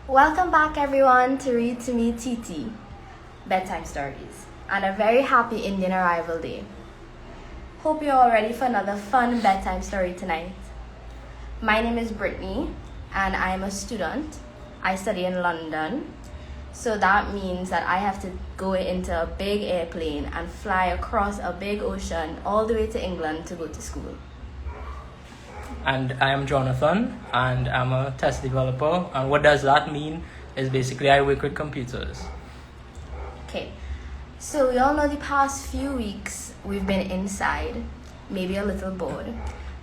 Welcome back everyone to Read2Me Chee Chee, bedtime stories, and a very happy Indian arrival day. Hope you're all ready for another fun bedtime story tonight. My name is Britney and I am a student. I study in London, so that means that I have to go into a big airplane and fly across a big ocean all the way to England to go to school. And I am Johnathon, and I'm a test developer. And what does that mean is basically I work with computers. Okay, so we all know the past few weeks we've been inside, maybe a little bored,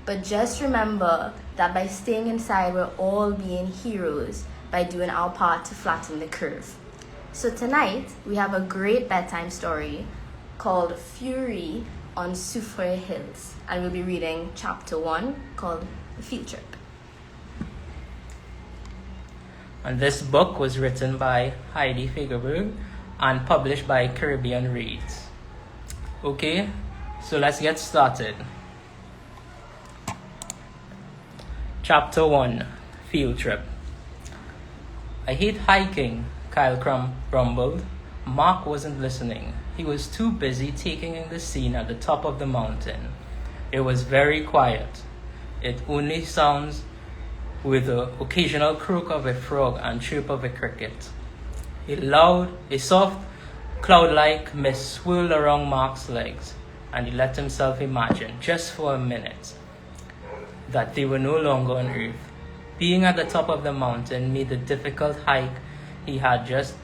but just remember that by staying inside we're all being heroes by doing our part to flatten the curve. So tonight we have a great bedtime story called Fury on Soufriere Hills, and we'll be reading chapter 1 called The Field Trip. And this book was written by Heidi Fagerberg and published by Caribbean Reads. Okay, so let's get started. Chapter 1, Field Trip. I hate hiking, Kyle grumbled. Mark wasn't listening. He was too busy taking in the scene at the top of the mountain. It was very quiet. It only sounds with the occasional croak of a frog and chirp of a cricket. A soft, cloud-like mist swirled around Mark's legs, and he let himself imagine, just for a minute, that they were no longer on Earth. Being at the top of the mountain made the difficult hike he had just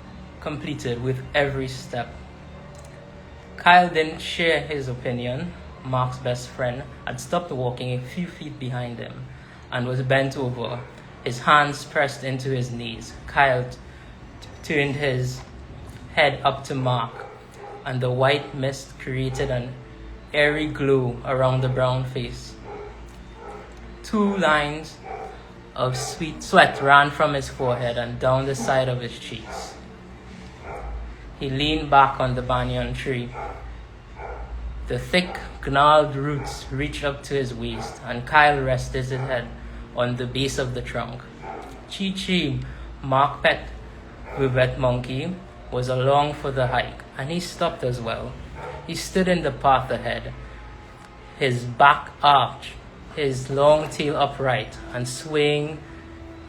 completed with every step. Kyle didn't share his opinion. Mark's best friend had stopped walking a few feet behind him and was bent over, his hands pressed into his knees. Kyle turned his head up to Mark, and the white mist created an airy glow around the brown face. 2 lines of sweet sweat ran from his forehead and down the side of his cheeks. He leaned back on the banyan tree. The thick, gnarled roots reached up to his waist, and Kyle rested his head on the base of the trunk. Chee Chee, Mark's pet vervet monkey, was along for the hike, and he stopped as well. He stood in the path ahead, his back arched, his long tail upright and swaying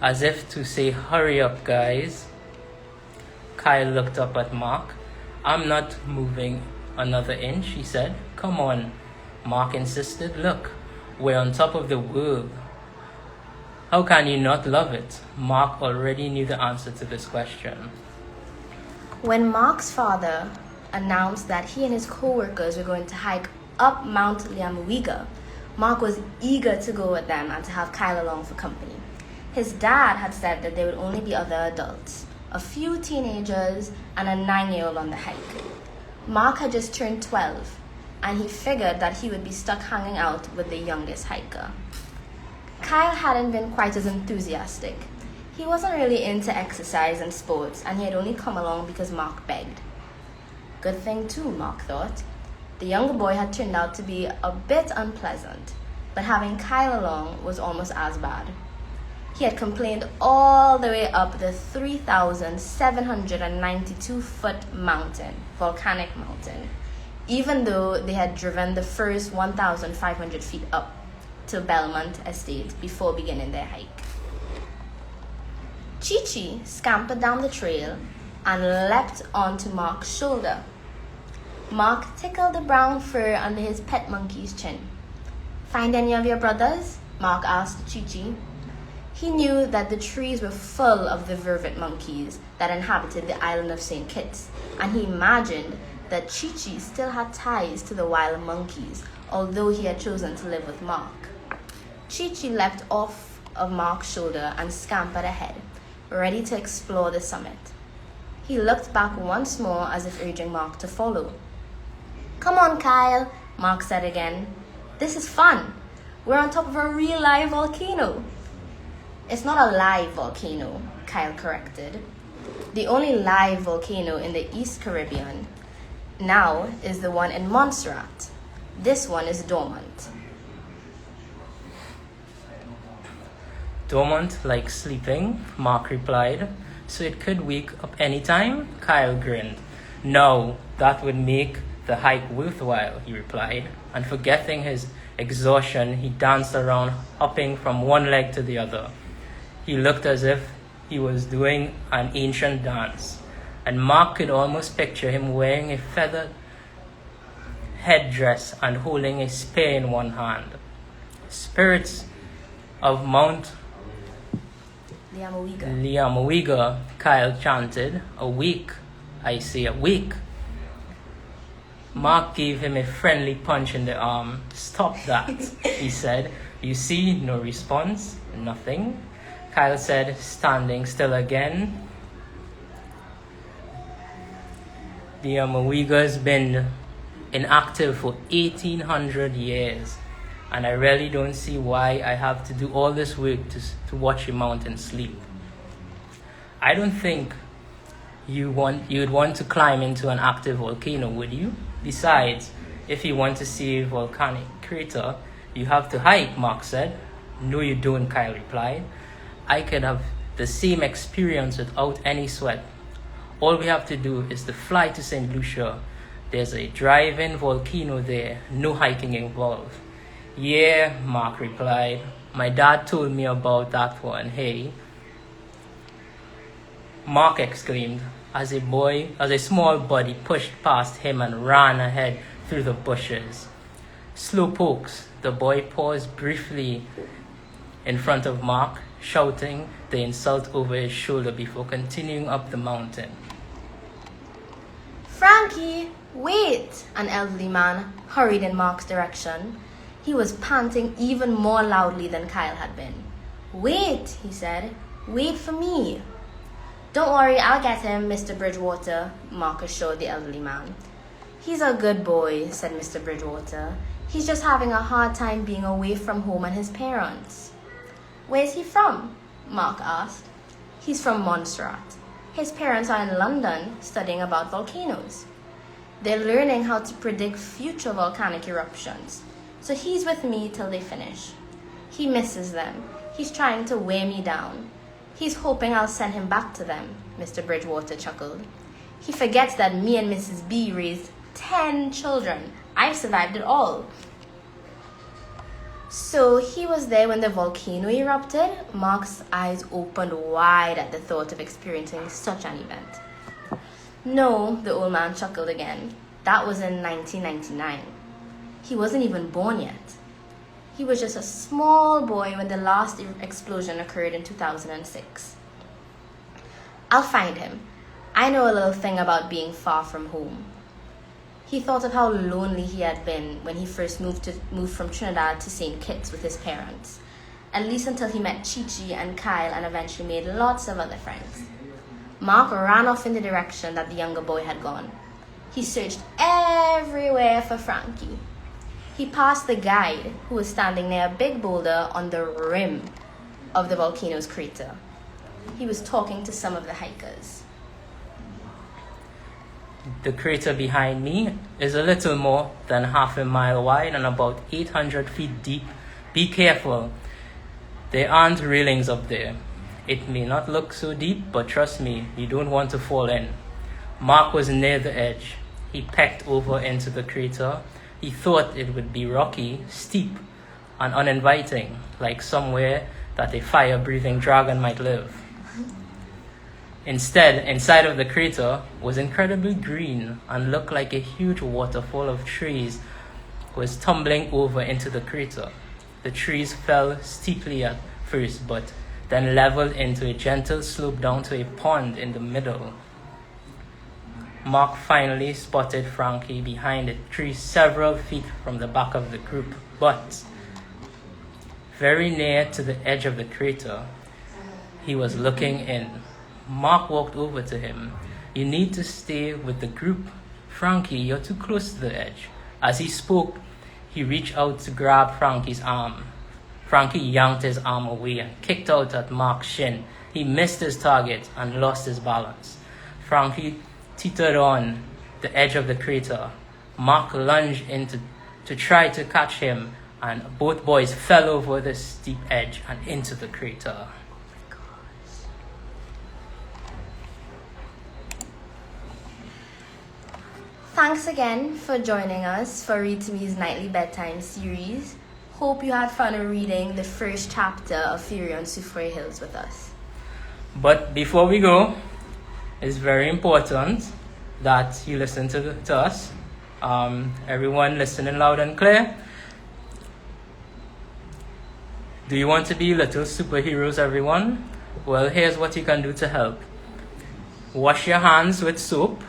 as if to say, "Hurry up, guys." Kyle looked up at Mark. "I'm not moving another inch," he said. "Come on," Mark insisted. "Look, we're on top of the world. How can you not love it?" Mark already knew the answer to this question. When Mark's father announced that he and his co-workers were going to hike up Mount Liang, Mark was eager to go with them and to have Kyle along for company. His dad had said that there would only be other adults, a few teenagers, and a 9-year-old on the hike. Mark had just turned 12, and he figured that he would be stuck hanging out with the youngest hiker. Kyle hadn't been quite as enthusiastic. He wasn't really into exercise and sports, and he had only come along because Mark begged. Good thing too, Mark thought. The younger boy had turned out to be a bit unpleasant, but having Kyle along was almost as bad. He had complained all the way up the 3,792-foot mountain, volcanic mountain, even though they had driven the first 1,500 feet up to Belmont Estate before beginning their hike. Chee Chee scampered down the trail and leapt onto Mark's shoulder. Mark tickled the brown fur under his pet monkey's chin. "Find any of your brothers?" Mark asked Chee Chee. He knew that the trees were full of the vervet monkeys that inhabited the island of St. Kitts, and he imagined that Chee Chee still had ties to the wild monkeys, although he had chosen to live with Mark. Chee Chee leapt off of Mark's shoulder and scampered ahead, ready to explore the summit. He looked back once more as if urging Mark to follow. "Come on, Kyle," Mark said again. "This is fun. We're on top of a real live volcano." "It's not a live volcano," Kyle corrected. "The only live volcano in the East Caribbean now is the one in Montserrat. This one is dormant." "Dormant like sleeping," Mark replied. so it could wake up anytime? Kyle grinned. No, that would make the hike worthwhile, he replied, and forgetting his exhaustion, he danced around, hopping from one leg to the other. He looked as if he was doing an ancient dance, and Mark could almost picture him wearing a feathered headdress and holding a spear in one hand. Spirits of Mount Liamawiga, Kyle chanted. Awake, I say, awake. Mark gave him a friendly punch in the arm. Stop that, he said. You see, no response, nothing. Kyle said, standing still again. The Amawiga's been inactive for 1800 years, and I really don't see why I have to do all this work to watch a mountain sleep. I don't think you'd want to climb into an active volcano, would you? Besides, if you want to see a volcanic crater, you have to hike, Mark said. No, you don't, Kyle replied. I could have the same experience without any sweat. All we have to do is to fly to St. Lucia. There's a drive-in volcano there, no hiking involved. Yeah, Mark replied. My dad told me about that one, hey. Mark exclaimed as a small body pushed past him and ran ahead through the bushes. Slowpokes, the boy paused briefly in front of Mark, shouting the insult over his shoulder before continuing up the mountain. Frankie, wait! An elderly man hurried in Mark's direction. He was panting even more loudly than Kyle had been. Wait, he said. Wait for me. Don't worry, I'll get him, Mr. Bridgewater, Mark assured the elderly man. He's a good boy, said Mr. Bridgewater. He's just having a hard time being away from home and his parents. Where's he from? Mark asked. He's from Montserrat. His parents are in London studying about volcanoes. They're learning how to predict future volcanic eruptions. So he's with me till they finish. He misses them. He's trying to weigh me down. He's hoping I'll send him back to them, Mr. Bridgewater chuckled. He forgets that me and Mrs. B raised 10 children. I've survived it all. So he was there when the volcano erupted? Mark's eyes opened wide at the thought of experiencing such an event. No, the old man chuckled again. That was in 1999. He wasn't even born yet. He was just a small boy when the last explosion occurred in 2006. I'll find him. I know a little thing about being far from home. He thought of how lonely he had been when he first moved from Trinidad to St. Kitts with his parents, at least until he met Chee Chee and Kyle and eventually made lots of other friends. Mark ran off in the direction that the younger boy had gone. He searched everywhere for Frankie. He passed the guide, who was standing near a big boulder on the rim of the volcano's crater. He was talking to some of the hikers. The crater behind me is a little more than half a mile wide and about 800 feet deep. Be careful. There aren't railings up there. It may not look so deep, but trust me, you don't want to fall in. Mark was near the edge. He peeked over into the crater. He thought it would be rocky, steep, and uninviting, like somewhere that a fire-breathing dragon might live. Instead, inside of the crater was incredibly green and looked like a huge waterfall of trees was tumbling over into the crater. The trees fell steeply at first, but then leveled into a gentle slope down to a pond in the middle. Mark finally spotted Frankie behind a tree several feet from the back of the group, but very near to the edge of the crater, he was looking in. Mark walked over to him. You need to stay with the group. Frankie, you're too close to the edge. As he spoke, he reached out to grab Frankie's arm. Frankie yanked his arm away and kicked out at Mark's shin. He missed his target and lost his balance. Frankie teetered on the edge of the crater. Mark lunged in to try to catch him, and both boys fell over the steep edge and into the crater. Thanks again for joining us for Read2Me's nightly bedtime series. Hope you had fun reading the first chapter of Fury on Soufriere Hills with us. But before we go, it's very important that you listen to us. Everyone listening loud and clear. Do you want to be little superheroes, everyone? Well, here's what you can do to help. Wash your hands with soap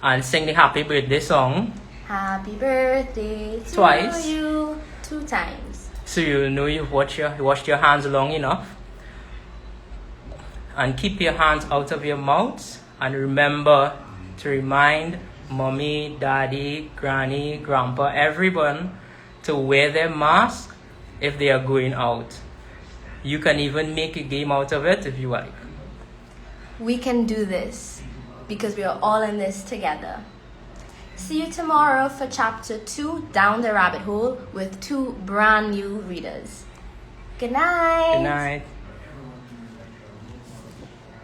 and sing the happy birthday song. Happy birthday to Twice. you 2 times. So you know you've washed your hands long enough. And keep your hands out of your mouths. And remember to remind mommy, daddy, granny, grandpa, everyone to wear their mask if they are going out. You can even make a game out of it if you like. We can do this because we are all in this together. See you tomorrow for chapter 2, Down the Rabbit Hole, with 2 brand new readers. Good night. Good night.